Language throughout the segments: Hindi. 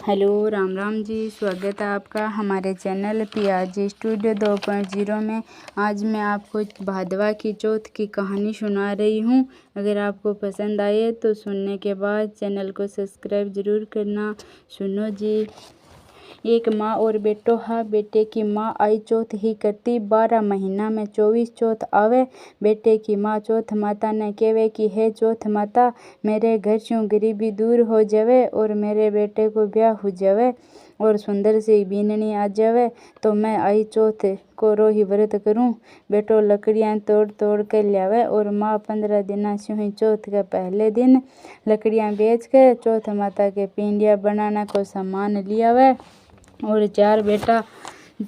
हेलो राम राम जी, स्वागत है आपका हमारे चैनल पियाजी स्टूडियो 2.0 में। आज मैं आपको भादवा की चौथ की कहानी सुना रही हूँ। अगर आपको पसंद आए तो सुनने के बाद चैनल को सब्सक्राइब ज़रूर करना। सुनो जी। एक माँ और बेटो हा। बेटे की माँ आई चौथ ही करती, 12 महीना में 24 चौथ आवे। बेटे की माँ चौथ माता ने कहवे कि हे चौथ माता, मेरे घर से गरीबी दूर हो जावे और मेरे बेटे को ब्याह हो जावे और सुंदर सी बीननी आ जावे तो मैं आई चौथ को रोही व्रत करूं। बेटो लकड़ियां तोड़ तोड़ कर लावे और माँ 15 दिन से ही चौथ के पहले दिन लकड़ियां बेच कर चौथ माता के पिंडिया बनाने को सामान लियावे और 4 बेटा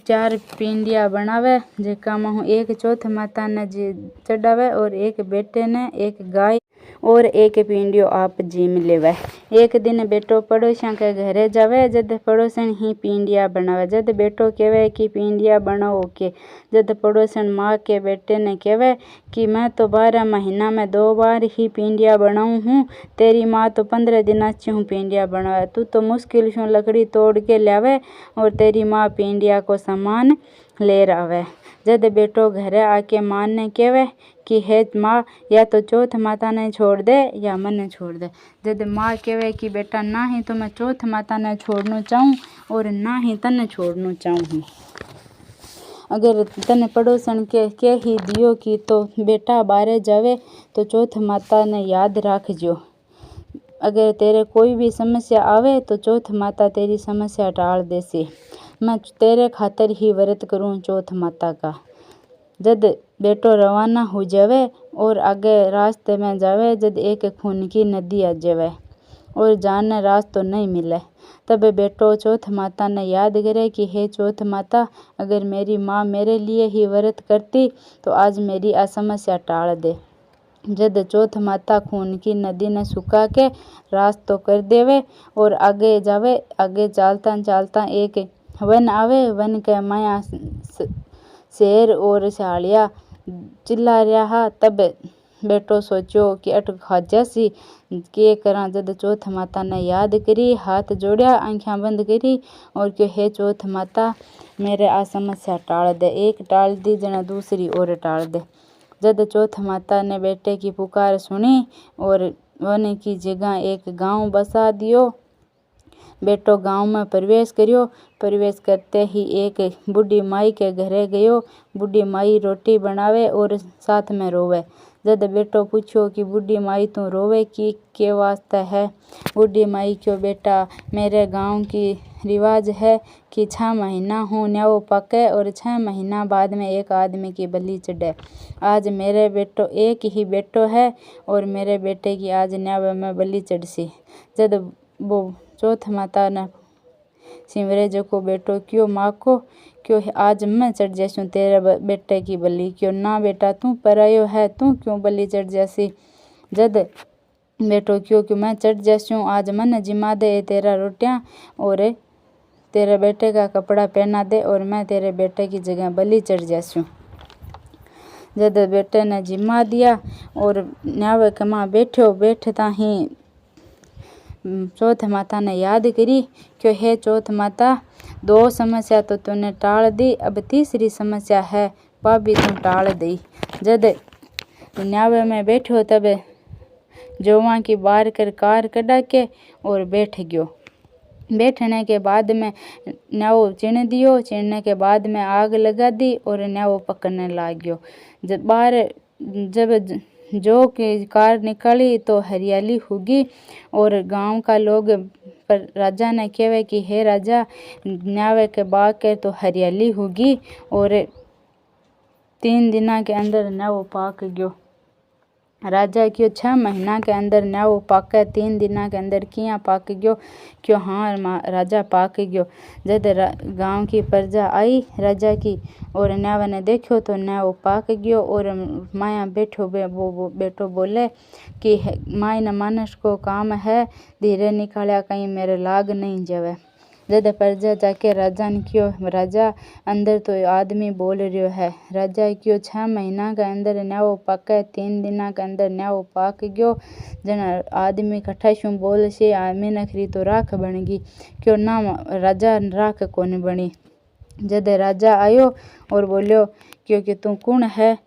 4 पिंडिया बनावे, जेका में एक चौथ माता ने चढ़ावे और एक बेटे ने एक गाय और एक पिंडियो आप जीम लेवे। एक दिन बेटो पड़ोसियों के घरे जावे, जद पड़ोसन ही पिंडिया बनावे। जद बेटो कहवे कि पिंडिया बनाओ के, जद पड़ोसन माँ के बेटे ने कहवे कि मैं तो 12 महीना में 2 बार ही पिंडिया बनाऊँ हूँ, तेरी माँ तो 15 दिन से हूँ पिंडिया बनावे। तू तो मुश्किल से लकड़ी तोड़ के लावे और तेरी माँ पिंडिया को सामान ले आवे। जद बेटो घरे आके माँ ने कहवे कि हे माँ, या तो चौथ माता ने छोड़ दे या मने छोड़ दे। जद माँ कहवे कि बेटा ना ही तो मैं चौथ माता ने छोड़ना चाहूँ और ना ही तने छोड़ना चाहूँ। अगर तने पड़ोसन के ही दियो कि तो बेटा बारे जावे तो चौथ माता ने याद रखजो। अगर तेरे कोई भी समस्या आवे तो चौथ माता तेरी समस्या टाल देसी। मैं तेरे खातर ही व्रत करूँ चौथ माता का। जद बेटो रवाना हो जावे और आगे रास्ते में जावे, जद एक खून की नदी आ जावे और जाने रास्ता तो नहीं मिले, तब बेटो चौथ माता ने याद करे कि हे चौथ माता, अगर मेरी माँ मेरे लिए ही व्रत करती तो आज मेरी असमस्या टाल दे। जद चौथ माता खून की नदी ने सुखा के रास्ता कर देवे और आगे जावे। आगे चालता चालता एक वन आवे। वन के माया शेर और सियालिया चिल्ला रहा। तब बेटो सोचो कि अट खाजा सी के करा। जद चौथ माता ने याद करी, हाथ जोड़िया, आंखें बंद करी और क्यों हे चौथ माता, मेरे आ समस्या टाल दे। एक टाल दी जना दूसरी और टाल दे। जद चौथ माता ने बेटे की पुकार सुनी और वन की जगह एक गांव बसा दियो। बेटो गांव में प्रवेश करियो। प्रवेश करते ही एक बूढ़ी माई के घरे गयो। बूढ़ी माई रोटी बनावे और साथ में रोवे। जद बेटो पूछो कि बूढ़ी माई तू रोवे की के वास्ते है। बूढ़ी माई क्यों बेटा, मेरे गांव की रिवाज है कि 6 महीना हो न्याओ पके और 6 महीना बाद में एक आदमी की बलि चढ़े। आज मेरे बेटो एक ही बेटो है और मेरे बेटे की आज न्यावे में बलि चढ़सी। जद वो चौथ माता ने सिमरे जो बेटो क्यों माँ को क्यों आज मैं चढ़ जैसूँ तेरे बेटे की बलि। क्यों ना बेटा, तू परायो है, तू क्यों बलि चढ़ जैसी। जद बेटो क्यों मैं चढ़ जैसूँ, आज मन जिमा दे तेरा रोटियाँ और तेरे बेटे का कपड़ा पहना दे और मैं तेरे बेटे की जगह बलि चढ़ जैसूँ। जद बेटे ने जिमा दिया और न्यावे के माँ बैठता ही चौथ माता ने याद करी क्यों हे चौथ माता, 2 समस्या तो तूने टाल दी, अब तीसरी समस्या है वह भी तू टाल दी। जद न्यावे में बैठो तब जोवा की बार कर कार कढ़ा के और बैठ गयो। बैठने के बाद में न्याओ चिन दियो। चिनने के बाद में आग लगा दी और न्याओ पकड़ने लग गयो। जब बाहर जब जो की कार निकली तो हरियाली होगी और गांव का लोग पर राजा ने कहवे कि हे राजा, न्यावे के बाग के तो हरियाली होगी और 3 दिना के अंदर न्याओ पाक गयो। राजा क्यों 6 महीना के अंदर न्याओ पाके 3 दिना के अंदर किया पाक गयो। क्यों हाँ राजा पाक गयो। जद गांव की प्रजा आई राजा की और न्यावे ने देखो तो न्याओ पाक गयो और माया बैठो वो बेटो बोले कि माई न मानस को काम है, धीरे निकालिया कहीं मेरे लाग नहीं जावे। जद प्रजा जाके राजा ने क्यों, राजा अंदर तो आदमी बोल रह्यो है। राजा क्यों 6 महीना के अंदर न्याओ पाके 3 दिना के अंदर न्याओ पाक गयो। जना आदमी कट्ठा शू बोल से मीनखरी तो राख बन गई क्यों ना राजा राख कोनी बनी। जद राजा आयो और बोलियो क्यों कि तू कौन है,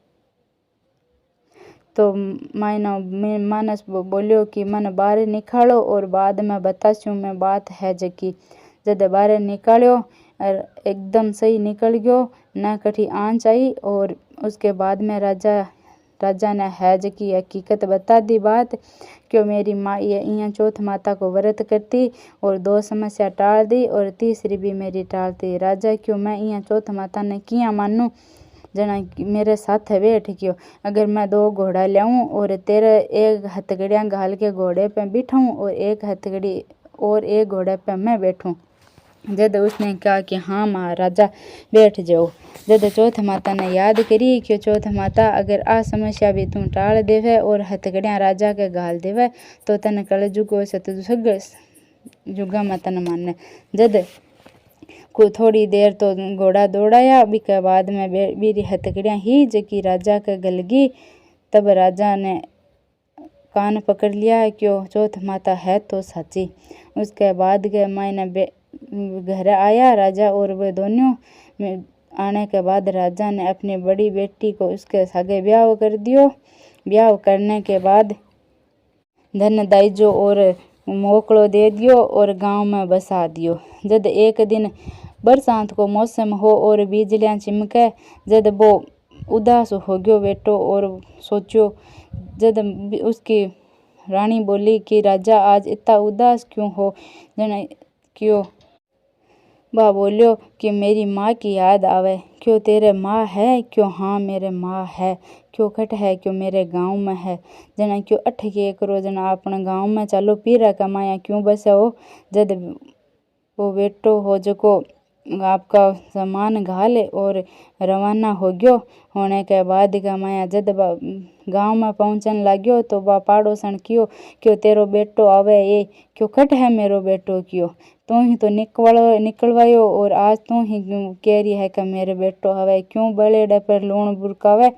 तो मानस बोलियो कि मन बाहर निकालो और बाद में बताशू मैं बात है जकी। जद बाहर निकालो और एकदम सही निकल गयो, ना कठी आँच आई। और उसके बाद में राजा ने है जकी हकीकत बता दी बात क्यों मेरी माँ ये यहाँ चौथ माता को व्रत करती और 2 समस्या टाल दी और तीसरी भी मेरी टालती। राजा क्यों मैं यहाँ चौथ माता ने किया मानूँ, जना मेरे साथ बैठ क्यों। अगर मैं 2 घोड़ा लाऊं और तेरे एक हथकड़ियाँ घाल के घोड़े पे बिठाऊं और एक हथकड़ी और एक घोड़े पे मैं बैठूं। जद उसने कहा कि हाँ महाराजा बैठ जाओ। जद चौथ माता ने याद करी कि चौथ माता अगर आ समस्या भी तू टाल देवे और हथकड़ियाँ राजा के घाल देवे तो तन कल जुगो से तू सग जुगा में तन माने। जद को थोड़ी देर तो घोड़ा दौड़ाया, बीके बाद में बीरी हथकड़ियाँ ही जकी राजा के गलगी। तब राजा ने कान पकड़ लिया क्यों चौथ माता है तो सच्ची। उसके बाद के मायने घर आया राजा और वे दोनों आने के बाद राजा ने अपनी बड़ी बेटी को उसके सागे ब्याह कर दियो। ब्याह करने के बाद धन दाइजो और मोकड़ो दे दियो और गांव में बसा दियो। जद एक दिन बरसात को मौसम हो और बिजलियां चिमके, जद वो उदास हो गयो बेटो और सोचो। जद उसकी रानी बोली कि राजा आज इतना उदास क्यों हो, जना क्यों। वह बोलियो कि मेरी माँ की याद आवे। क्यों तेरे माँ है, क्यों हाँ मेरे माँ है। क्यों खट है, क्यों मेरे गांव में है। जना क्यों अठ के करो, जना अपने गांव में चलो पीरा कमाया क्यों बसे हो। जद वो बेटो हो जको आपका सामान घाले और रवाना हो गयो। होने के बाद का माया जद गांव में पहुंचन लाग्यो तो बा पाड़ोसन कियो क्यों तेरो बेटो आवे ये क्यों खट है मेरो बेटो क्यों। तू ही तो निकलवायो और आज तू ही कह रही है कि मेरे बेटो आवे क्यों बलेड़े पर लूण बुरकावे।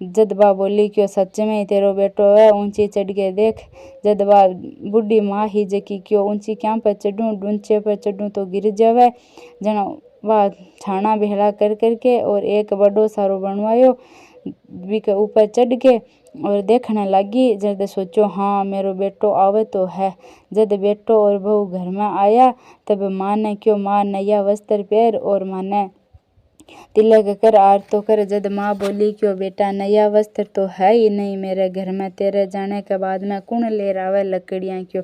जद बा बोली क्यों सच में तेरो बेटो है, ऊंची चढ़ के देख। जद बा बुढ़ी माँ ही जकी क्यों ऊंची क्या पर चढ़ूं, डूंचे पर चढ़ूं तो गिर जावे। जना वह छाना भेड़ा कर करके और एक बड़ो सारो बनवायो, बी के ऊपर चढ़ के और देखने लगी। जद सोचो हाँ मेरो बेटो आवे तो है। जद बेटो और बहू घर में आया तब माँ ने क्यों माँ नया वस्त्र पहर और माने तिलक कर आरतो कर। जद माँ बोली क्यों बेटा नया वस्त्र तो है ही नहीं मेरे घर में, तेरे जाने के बाद में कौन ले आवे लकड़ियाँ क्यों।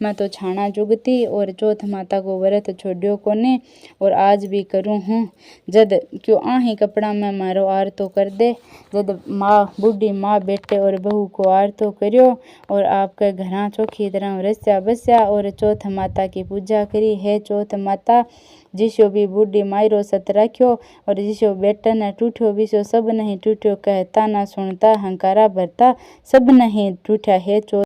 मैं तो छाना चुगती और चौथ माता को व्रत छोड़ियो कोने और आज भी करूँ हूँ। जद क्यों आही कपड़ा में मारो आरतो कर दे। जद माँ बूढ़ी माँ बेटे और बहू को आरतो करियो और आपके घरा चौखी तरह रस्या बस्या और चौथ माता की पूजा करी। है चौथ माता जिसो भी बूढ़ी मायरो सत रखियो और जिसो बेटा ने टूठो विसो सब नहीं टूठो, कहता ना सुनता हंकारा भरता सब नहीं टूठा। है चौथ